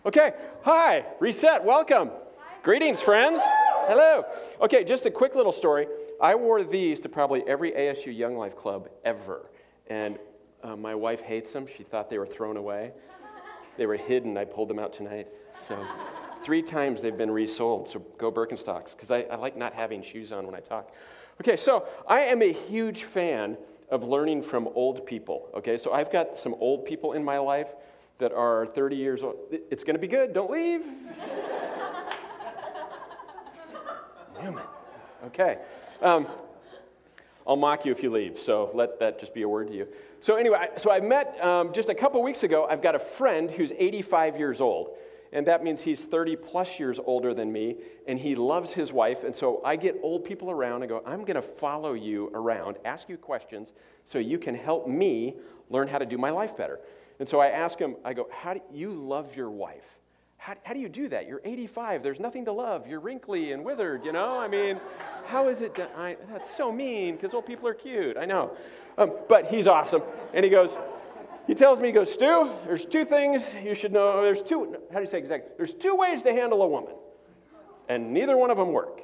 Okay, hi, reset, welcome. Greetings, friends. Hello. Okay, just a quick little story. I wore these to probably every ASU Young Life club ever. And my wife hates them. She thought they were thrown away. They were hidden. I pulled them out tonight. So 3 times they've been resold. So go Birkenstocks, because I like not having shoes on when I talk. Okay, so I am a huge fan of learning from old people. Okay, so I've got some old people in my life that are 30 years old. It's going to be good. Don't leave. Newman. Okay. I'll mock you if you leave, so let that just be a word to you. So anyway, I met just a couple weeks ago. I've got a friend who's 85 years old, and that means he's 30 plus years older than me, and he loves his wife, and so I get old people around and go, I'm going to follow you around, ask you questions, so you can help me learn how to do my life better. And so I ask him, I go, how do you love your wife? How do you do that? You're 85. There's nothing to love. You're wrinkly and withered, you know? I mean, how is it done? That's so mean because old people are cute. I know. But he's awesome. And he tells me, Stu, there's 2 things you should know. How do you say exactly? There's 2 ways to handle a woman, and neither one of them work.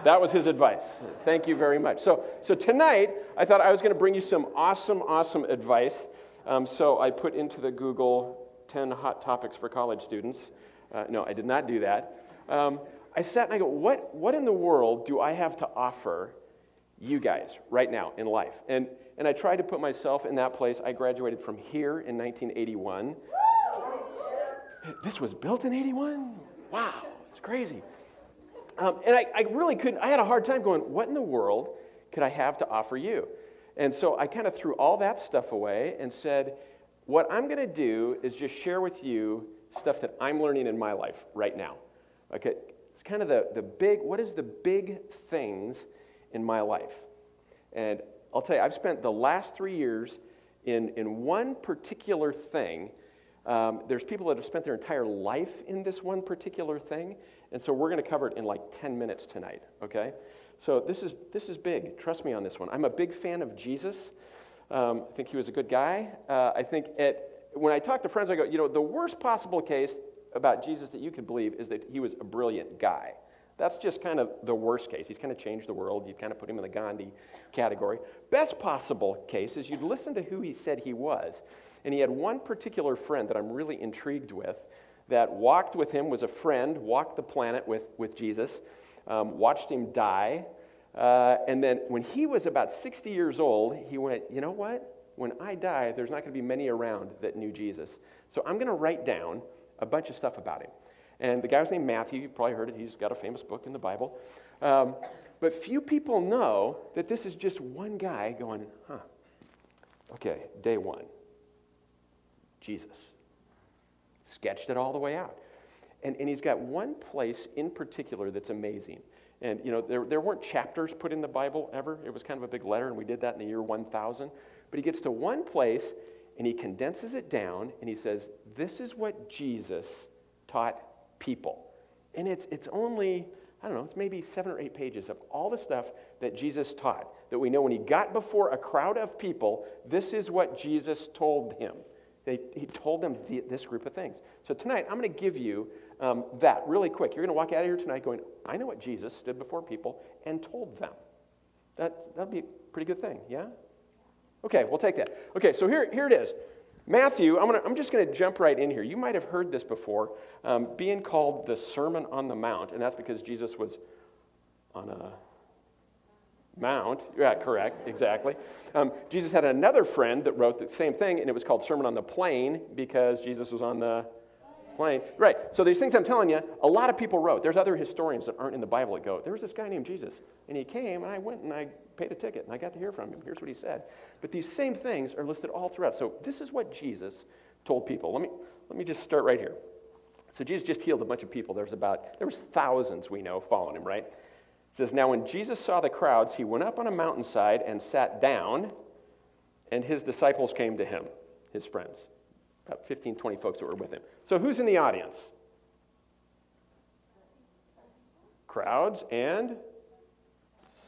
That was his advice. Thank you very much. So tonight, I thought I was going to bring you some awesome advice. So I put into the Google 10 hot topics for college students. No, I did not do that. I sat and I go, what in the world do I have to offer you guys right now in life? And I tried to put myself in that place. I graduated from here in 1981. This was built in 81? Wow, it's crazy. And I really couldn't, I had a hard time going, what in the world could I have to offer you? And so I kind of threw all that stuff away and said, what I'm going to do is just share with you stuff that I'm learning in my life right now. Okay, it's kind of what is the big things in my life? And I'll tell you, I've spent the last 3 years in one particular thing. There's people that have spent their entire life in this one particular thing, and so we're going to cover it in like 10 minutes tonight, okay? So this is big. Trust me on this one. I'm a big fan of Jesus. I think he was a good guy. I think when I talk to friends, I go, the worst possible case about Jesus that you could believe is that he was a brilliant guy. That's just kind of the worst case. He's kind of changed the world. You kind of put him in the Gandhi category. Best possible case is you'd listen to who he said he was. And he had one particular friend that I'm really intrigued with that walked with him, was a friend, walked the planet with Jesus, watched him die. And then when he was about 60 years old, he went, you know what? When I die, there's not going to be many around that knew Jesus. So I'm going to write down a bunch of stuff about him. And the guy was named Matthew. You probably heard it. He's got a famous book in the Bible. But few people know that this is just one guy going, okay, day 1, Jesus. Sketched it all the way out. And he's got one place in particular that's amazing. And, there weren't chapters put in the Bible ever. It was kind of a big letter, and we did that in the year 1000. But he gets to one place, and he condenses it down, and he says, this is what Jesus taught people. And it's only, I don't know, it's maybe 7 or 8 pages of all the stuff that Jesus taught, that we know when he got before a crowd of people, this is what Jesus told him. He told them this group of things. So tonight, I'm going to give you that really quick. You're going to walk out of here tonight going, I know what Jesus stood before people and told them. That'll be a pretty good thing, yeah? Okay, we'll take that. Okay, so here it is. Matthew, I'm just going to jump right in here. You might have heard this before, being called the Sermon on the Mount, and that's because Jesus was on a mount. Yeah, correct, exactly. Jesus had another friend that wrote the same thing, and it was called Sermon on the Plain because Jesus was on the plane. Right, so these things I'm telling you, a lot of people wrote. There's other historians that aren't in the Bible that go, there was this guy named Jesus, and he came, and I went, and I paid a ticket, and I got to hear from him. Here's what he said. But these same things are listed all throughout. So this is what Jesus told people. Let me just start right here. So Jesus just healed a bunch of people. There was thousands, we know, following him, right? It says, now when Jesus saw the crowds, he went up on a mountainside and sat down, and his disciples came to him, his friends. About 15, 20 folks that were with him. So who's in the audience? Crowds and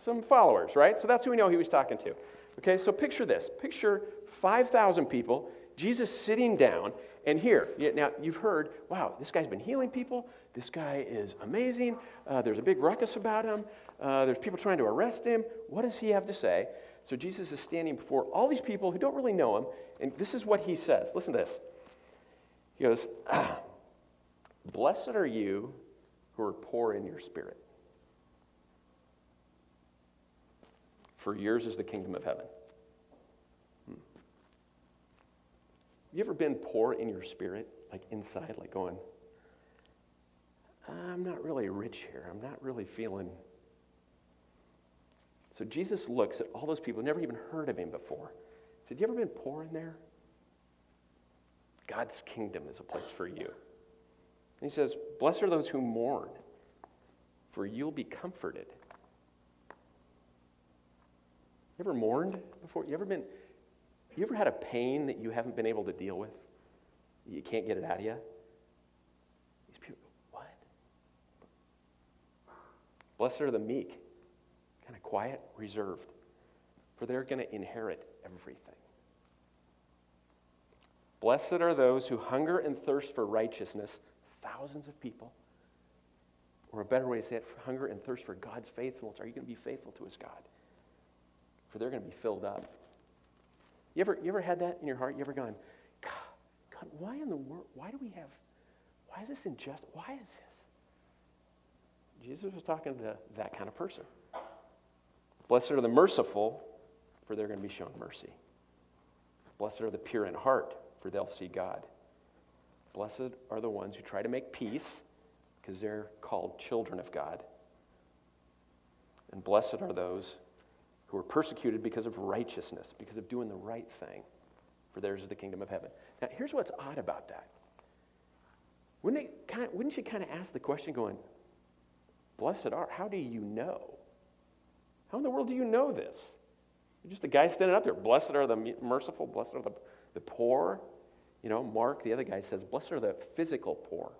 some followers, right? So that's who we know he was talking to. Okay, so picture this. Picture 5,000 people, Jesus sitting down, And here, now you've heard, wow, this guy's been healing people. This guy is amazing. There's a big ruckus about him. There's people trying to arrest him. What does he have to say? So Jesus is standing before all these people who don't really know him, and this is what he says. Listen to this. He goes, blessed are you who are poor in your spirit, for yours is the kingdom of heaven. You ever been poor in your spirit, like inside, like going, I'm not really rich here. I'm not really feeling. So Jesus looks at all those people who never even heard of him before. He said, you ever been poor in there? God's kingdom is a place for you. And he says, blessed are those who mourn, for you'll be comforted. You ever mourned before? You ever had a pain that you haven't been able to deal with? You can't get it out of you? These people go, what? Blessed are the meek, kind of quiet, reserved, for they're going to inherit everything. Blessed are those who hunger and thirst for righteousness, thousands of people. Or a better way to say it, hunger and thirst for God's faithfulness. Are you going to be faithful to his God? For they're going to be filled up. You ever had that in your heart? You ever gone, God, why in the world, why is this unjust? Why is this? Jesus was talking to that kind of person. Blessed are the merciful, for they're going to be shown mercy. Blessed are the pure in heart, for they'll see God. Blessed are the ones who try to make peace, because they're called children of God. And blessed are those who are persecuted because of righteousness, because of doing the right thing, for theirs is the kingdom of heaven. Now, here's what's odd about that. Wouldn't you kind of ask the question going, blessed are, how do you know? How in the world do you know this? You're just a guy standing up there, blessed are the merciful, blessed are the poor. You know, Mark, the other guy, says, blessed are the physical poor,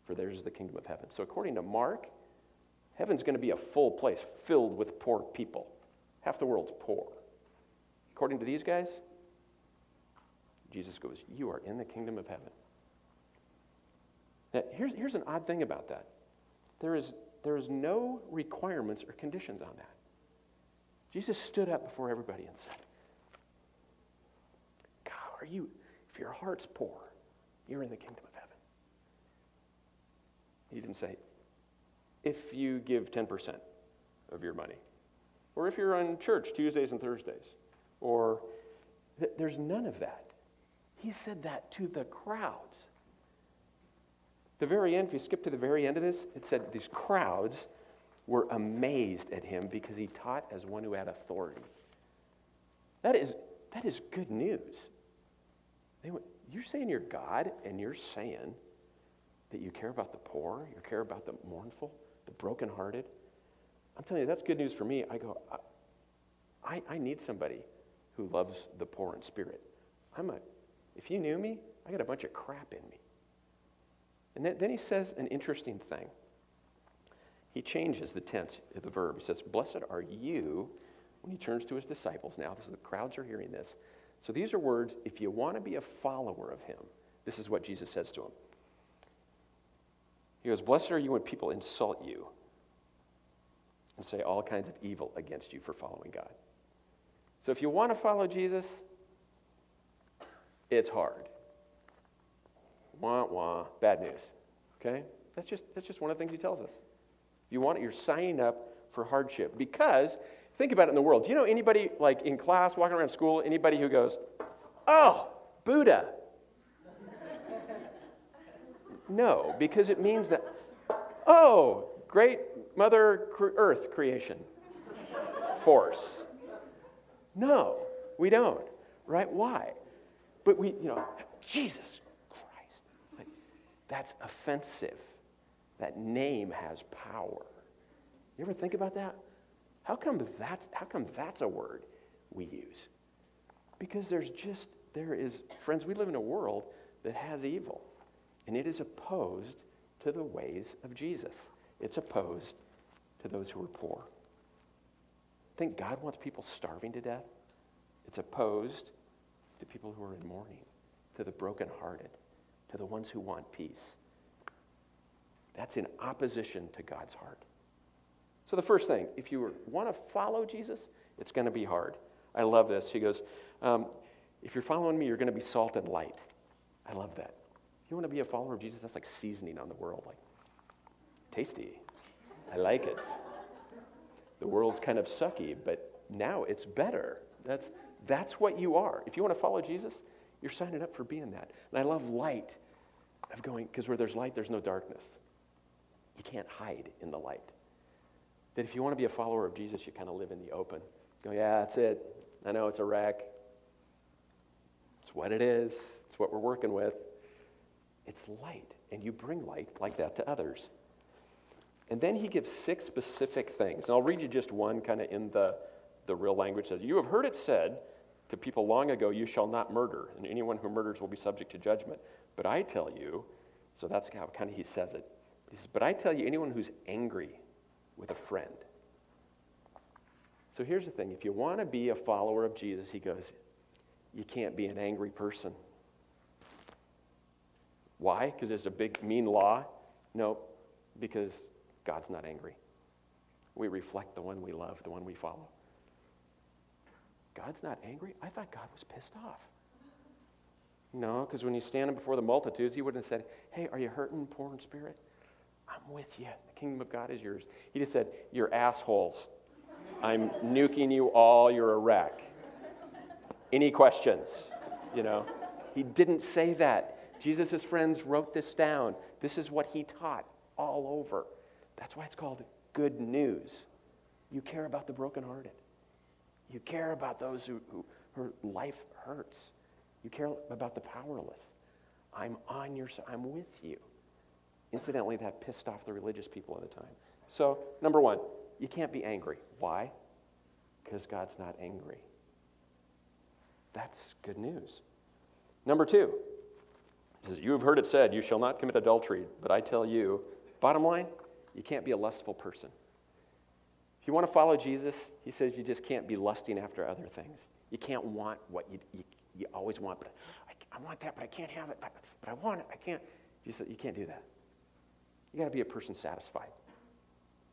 for theirs is the kingdom of heaven. So according to Mark, heaven's going to be a full place filled with poor people. Half the world's poor. According to these guys, Jesus goes, you are in the kingdom of heaven. Now, here's an odd thing about that. There is no requirements or conditions on that. Jesus stood up before everybody and said, God, if your heart's poor, you're in the kingdom of heaven. He didn't say, if you give 10% of your money, or if you're on church Tuesdays and Thursdays, or there's none of that. He said that to the crowds. The very end, if you skip to the very end of this, it said these crowds were amazed at him because he taught as one who had authority. That is good news. You're saying you're God, and you're saying that you care about the poor, you care about the mournful, the brokenhearted. I'm telling you, that's good news for me. I go, I need somebody who loves the poor in spirit. If you knew me, I got a bunch of crap in me. And then he says an interesting thing. He changes the tense of the verb. He says, blessed are you, when he turns to his disciples now. The crowds are hearing this. So these are words, if you want to be a follower of him, this is what Jesus says to him. He goes, blessed are you when people insult you and say all kinds of evil against you for following God. So if you want to follow Jesus, it's hard. Wah, wah, bad news. Okay? That's just one of the things he tells us. If you want it, you're signing up for hardship. Because, think about it in the world. Do you know anybody, like in class, walking around school, anybody who goes, oh, Buddha? No, because it means that, oh, great Mother Earth creation force. No, we don't, right? Why? But Jesus Christ. Like, that's offensive. That name has power. You ever think about that? How come that's a word we use? Because friends, we live in a world that has evil, and it is opposed to the ways of Jesus. It's opposed to those who are poor. Think God wants people starving to death? It's opposed to people who are in mourning, to the brokenhearted. to the ones who want peace. That's in opposition to God's heart. So the first thing, if you want to follow Jesus, it's going to be hard. I love this. He goes, if you're following me, you're going to be salt and light. I love that. If you want to be a follower of Jesus, that's like seasoning on the world. Like, tasty. I like it. The world's kind of sucky, but now it's better. That's what you are. If you want to follow Jesus, you're signing up for being that. And I love light of going, because where there's light, there's no darkness. You can't hide in the light. That if you want to be a follower of Jesus, you kind of live in the open. Go, yeah, that's it. I know it's a wreck. It's what it is. It's what we're working with. It's light, and you bring light like that to others. And then he gives 6 specific things. And I'll read you just one kind of in the real language. It says, you have heard it said to people long ago, you shall not murder, and anyone who murders will be subject to judgment. But I tell you, so that's how kind of he says it. He says, but I tell you, anyone who's angry with a friend. So here's the thing. If you want to be a follower of Jesus, he goes, you can't be an angry person. Why? Because it's a big, mean law? No, because God's not angry. We reflect the one we love, the one we follow. God's not angry? I thought God was pissed off. No, because when he's standing before the multitudes, he wouldn't have said, hey, are you hurting, poor in spirit? I'm with you. The kingdom of God is yours. He just said, you're assholes. I'm nuking you all. You're a wreck. Any questions? You know, he didn't say that. Jesus' friends wrote this down. This is what he taught all over. That's why it's called good news. You care about the brokenhearted. You care about those who life hurts. You care about the powerless. I'm on your side. I'm with you. Incidentally, that pissed off the religious people at the time. So, number 1, you can't be angry. Why? Because God's not angry. That's good news. Number 2, it says, you have heard it said, you shall not commit adultery, but I tell you, bottom line, you can't be a lustful person. If you want to follow Jesus, he says you just can't be lusting after other things. You can't want what you always want, but I want that, but I can't have it, but I want it, I can't. You can't do that. You got to be a person satisfied.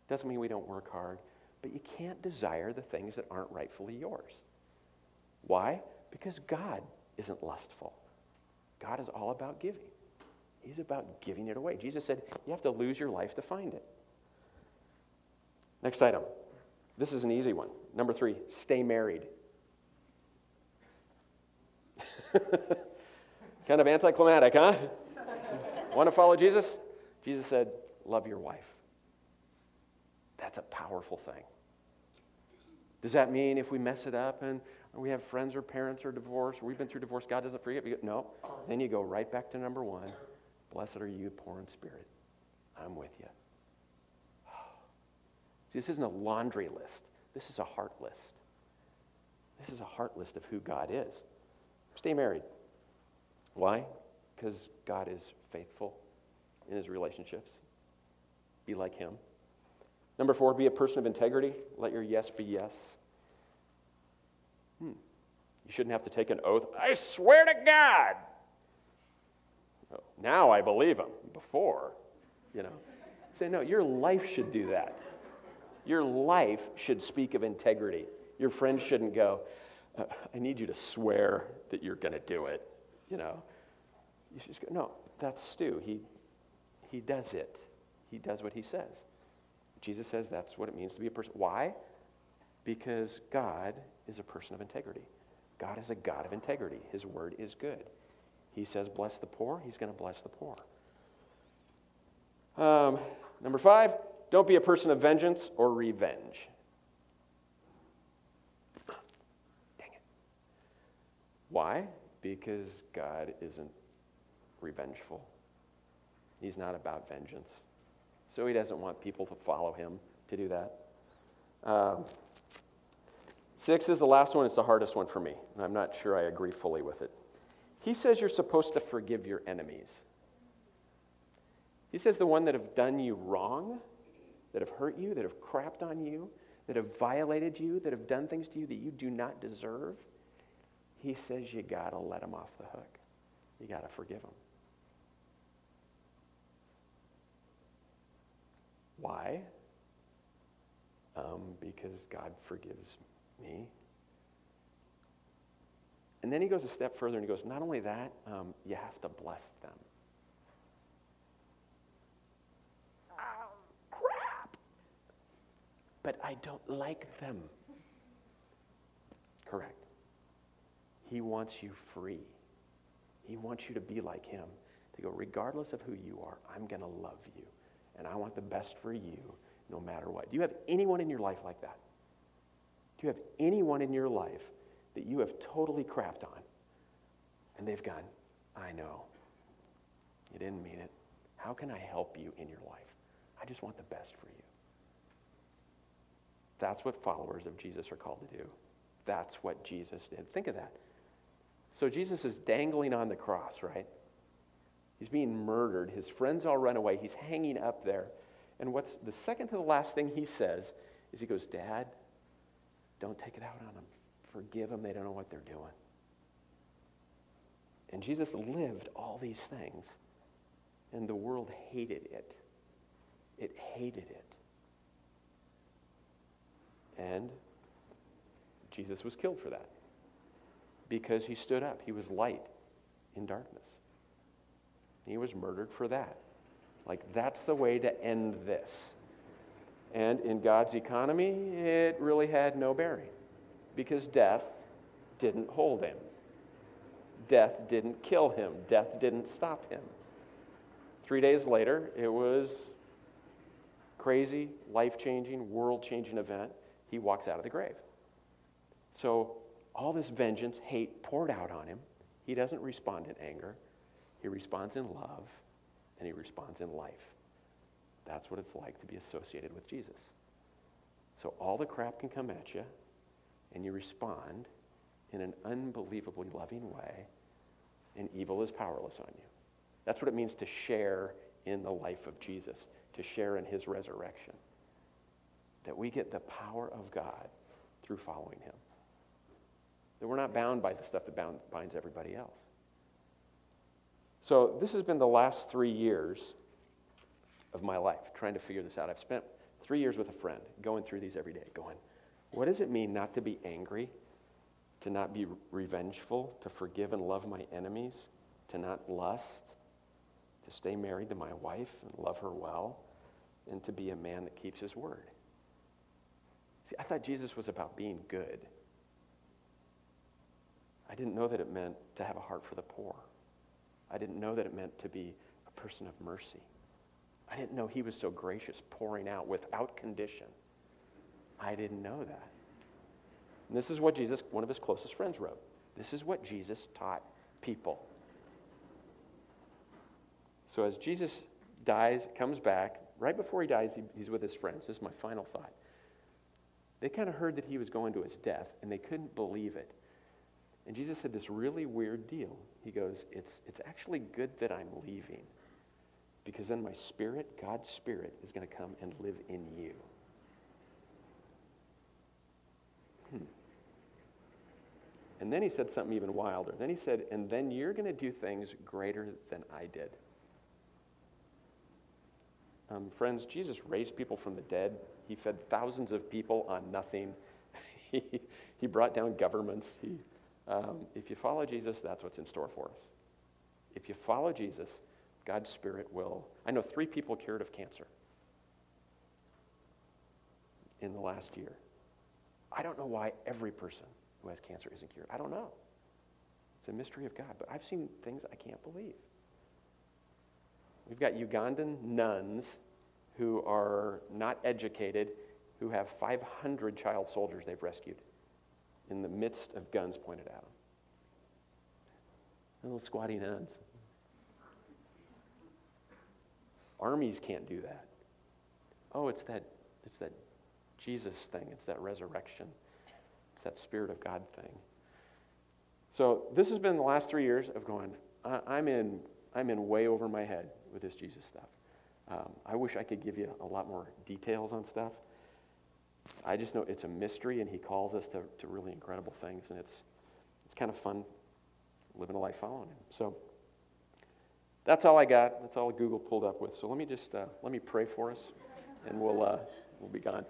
Doesn't mean we don't work hard, but you can't desire the things that aren't rightfully yours. Why? Because God isn't lustful. God is all about giving. He's about giving it away. Jesus said, you have to lose your life to find it. Next item. This is an easy one. Number 3, stay married. Kind of anticlimactic, huh? Want to follow Jesus? Jesus said, love your wife. That's a powerful thing. Does that mean if we mess it up and we have friends or parents or divorce, or we've been through divorce, God doesn't forgive you? No. Then you go right back to number 1. Blessed are you, poor in spirit. I'm with you. See, this isn't a laundry list. This is a heart list. This is a heart list of who God is. Stay married. Why? Because God is faithful in his relationships. Be like him. Number 4, be a person of integrity. Let your yes be yes. You shouldn't have to take an oath. I swear to God. Oh, now I believe him. Before, Say, no, your life should do that. Your life should speak of integrity. Your friends shouldn't go, I need you to swear that you're going to do it. You should just go, no, that's Stu. He does it. He does what he says. Jesus says that's what it means to be a person. Why? Because God is a person of integrity. God is a God of integrity. His word is good. He says bless the poor. He's going to bless the poor. Number 5, don't be a person of vengeance or revenge. Dang it. Why? Because God isn't revengeful. He's not about vengeance. So he doesn't want people to follow him to do that. 6 is the last one. It's the hardest one for me. And I'm not sure I agree fully with it. He says you're supposed to forgive your enemies. He says the one that have done you wrong, that have hurt you, that have crapped on you, that have violated you, that have done things to you that you do not deserve, he says you got to let them off the hook. You got to forgive them. Why? Because God forgives me. And then he goes a step further and he goes, not only that, you have to bless them. Oh, crap! But I don't like them. Correct. He wants you free. He wants you to be like him. To go, regardless of who you are, I'm going to love you. And I want the best for you no matter what. Do you have anyone in your life like that? Do you have anyone in your life that you have totally crapped on? And they've gone, I know. You didn't mean it. How can I help you in your life? I just want the best for you. That's what followers of Jesus are called to do. That's what Jesus did. Think of that. So Jesus is dangling on the cross, right? He's being murdered. His friends all run away. He's hanging up there. And what's the second to the last thing he says is he goes, Dad, don't take it out on them. Forgive them. They don't know what they're doing. And Jesus lived all these things. And the world hated it. It hated it. And Jesus was killed for that. Because he stood up. He was light in darkness. He was murdered for that. Like, that's the way to end this. And in God's economy, it really had no bearing. Because death didn't hold him. Death didn't kill him. Death didn't stop him. 3 days later, it was crazy, life-changing, world-changing event. He walks out of the grave. So all this vengeance, hate poured out on him. He doesn't respond in anger. He responds in love, and he responds in life. That's what it's like to be associated with Jesus. So all the crap can come at you, and you respond in an unbelievably loving way, and evil is powerless on you. That's what it means to share in the life of Jesus, to share in his resurrection. That we get the power of God through following him. That we're not bound by the stuff that binds everybody else. So this has been the last 3 years of my life, trying to figure this out. I've spent 3 years with a friend, going through these every day, going, what does it mean not to be angry, to not be revengeful, to forgive and love my enemies, to not lust, to stay married to my wife and love her well, and to be a man that keeps his word? See, I thought Jesus was about being good. I didn't know that it meant to have a heart for the poor. I didn't know that it meant to be a person of mercy. I didn't know he was so gracious, pouring out without condition. I didn't know that. And this is what Jesus, one of his closest friends, wrote. This is what Jesus taught people. So as Jesus dies, comes back, right before he dies, he's with his friends. This is my final thought. They kind of heard that he was going to his death, and they couldn't believe it. And Jesus said this really weird deal. He goes, it's actually good that I'm leaving, because then my spirit, God's spirit, is going to come and live in you. And then he said something even wilder. Then he said, and then you're going to do things greater than I did. Friends, Jesus raised people from the dead. He fed thousands of people on nothing. He brought down governments. If you follow Jesus, that's what's in store for us. If you follow Jesus, God's Spirit will. I know 3 people cured of cancer in the last year. I don't know why every person who has cancer isn't cured. I don't know. It's a mystery of God, but I've seen things I can't believe. We've got Ugandan nuns who are not educated, who have 500 child soldiers they've rescued in the midst of guns pointed at them. Little squatty nuns. Armies can't do that. Oh, it's that Jesus thing. It's that resurrection. It's that Spirit of God thing. So this has been the last 3 years of going, I'm in way over my head with this Jesus stuff. I wish I could give you a lot more details on stuff. I just know it's a mystery, and he calls us to really incredible things, and it's kind of fun living a life following him. So that's all I got. That's all Google pulled up with. So let me pray for us. and we'll be gone.